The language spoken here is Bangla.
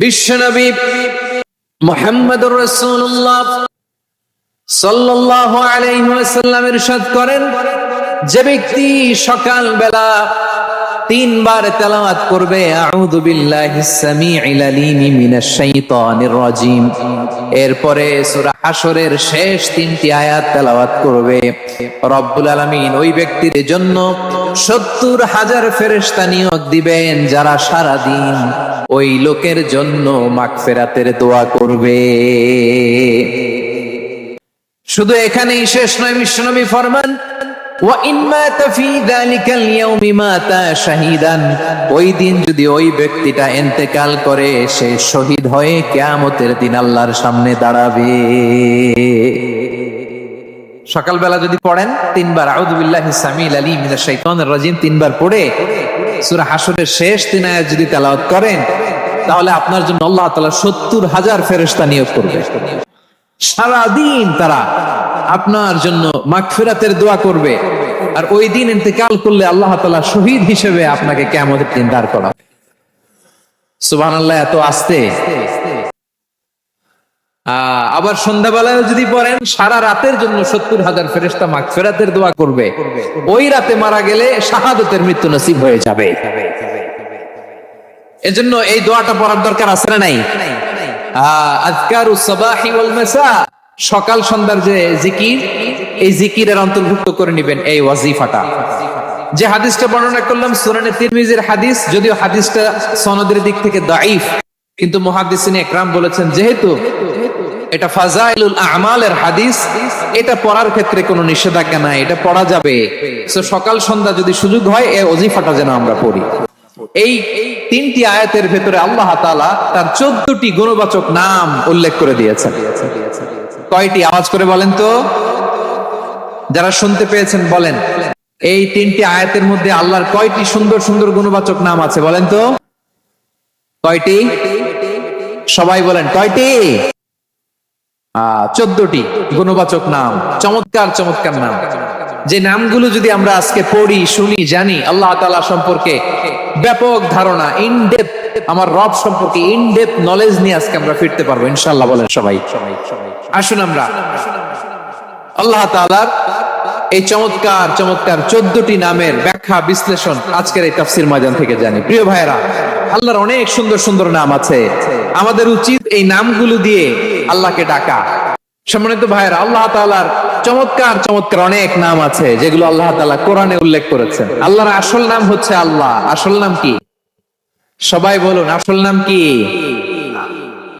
বিশ্বনবী মুহাম্মদুর রাসূলুল্লাহ সাল্লাল্লাহু আলাইহি ওয়াসাল্লাম ইরশাদ করেন, যে ব্যক্তি সকালবেলা তিনবার তেলাওয়াত করবে আউযু বিল্লাহিস সামিউল আলিম মিনাশ শাইতানির রাজিম, এরপরে সূরা হাশরের শেষ তিনটি আয়াত তেলাওয়াত করবে, রব্বুল আলামিন ওই ব্যক্তির জন্য ৭০,০০০ ফেরেশতা নিয়োগ দিবেন যারা সারা দিন ওই লোকের জন্য মাগফিরাতের দোয়া করবে। শুধু এখানেই শেষ নয়, বিশ্বনবী ফরমান ওয়া ইন মাতা ফি যালিকাল ইয়াউমি মাতা শাহীদান, ওই দিন যদি ওই ব্যক্তিটা ইন্তেকাল করে সে শহীদ হয়ে কিয়ামতের দিন আল্লাহর সামনে দাঁড়াবে। সকালবেলা যদি পড়েন তিনবার আউযু বিল্লাহিস সামিউল আলিম মিনাশ শাইতানির রাজিম তিনবার পড়ে সূরা হাশরের শেষ তিন আয়াত যদি তেলাওয়াত করেন, তাহলে আপনার জন্য আল্লাহ তাআলা ৭০,০০০ ফেরেশতা নিয়োগ করবে। সারা দিন তারা আপনার জন্য মাগফিরাতের দোয়া করবে, আর ওই দিন ইন্তেকাল করলে আল্লাহ তাআলা শহীদ হিসেবে আপনাকে কিয়ামতের দিন দাঁড় করাবে। সুবহানাল্লাহ, এত আস্তে। আবার সন্ধ্যাবেলায় যদি পড়েন সারা রাতের জন্য ৭০,০০০ ফেরেশতা মাগফিরাতের দোয়া করবে, ওই রাতে মারা গেলে শাহাদাতের মৃত্যু নসিব হয়ে যাবে। এজন্য এই দোয়াটা পড়ার দরকার আছে না নাই? আযকারুস সাবাহি ওয়াল মাসা, সকাল সন্ধ্যার যে জিকির, এই জিকিরের অন্তর্ভুক্ত করে নেবেন এই ওয়াজিফাটা। যে হাদিসটা বর্ণনা করলাম সুনানে তিরমিজির হাদিস, যদিও হাদিসটা সনদের দিক থেকে দাঈফ, কিন্তু মুহাদ্দিসিনে ইকরাম বলেছেন যেহেতু এটা ফাজাইলুল আমালের হাদিস, এটা পড়ার ক্ষেত্রে কোনো নিষেধাজ্ঞা নাই, এটা পড়া যাবে। সো সকাল সন্ধ্যা যদি সুযোগ হয় এই ওয়াজিফাটা যেন আমরা পড়ি। এই তিনটি আয়াতের ভেতরে আল্লাহ তাআলা তার 14টি গুণবাচক নাম উল্লেখ করে দিয়েছেন। কয়টি? আওয়াজ করে বলেন তো, যারা শুনতে পেয়েছেন বলেন। এই তিনটি আয়াতের মধ্যে আল্লাহর কয়টি সুন্দর সুন্দর গুণবাচক নাম আছে বলেন তো? কয়টি? সবাই বলেন কয়টি? 14টি গুণবাচক নাম, চমৎকার চমৎকার নাম। যে নামগুলো যদি আমরা আজকে পড়ি, শুনি, জানি, আল্লাহ তাআলা সম্পর্কে ব্যাপক ধারণা, ইনডেপথ, আমার রব সম্পর্কে ইনডেপথ নলেজ নিয়ে আজকে আমরা ফিরতে পারবো ইনশাআল্লাহ। বলেন সবাই। আসুন আমরা আল্লাহ তাআলার এই চমৎকার চমৎকার 14টি নামের ব্যাখ্যা বিশ্লেষণ আজকের এই তাফসীর ময়দান থেকে জানি। প্রিয় ভাইরা, আল্লাহর অনেক সুন্দর সুন্দর নাম আছে, আমাদের উচিত এই নামগুলো দিয়ে আল্লাহকে ডাকা। সম্মানিত ভাইরা, আল্লাহ তাআলার চমৎকার চমৎকার অনেক নাম আছে যেগুলো আল্লাহ তাআলা কোরআনে উল্লেখ করেছেন। আল্লাহর আসল নাম হচ্ছে আল্লাহ। আসল নাম কি? সবাই বলুন, আসল নাম কি?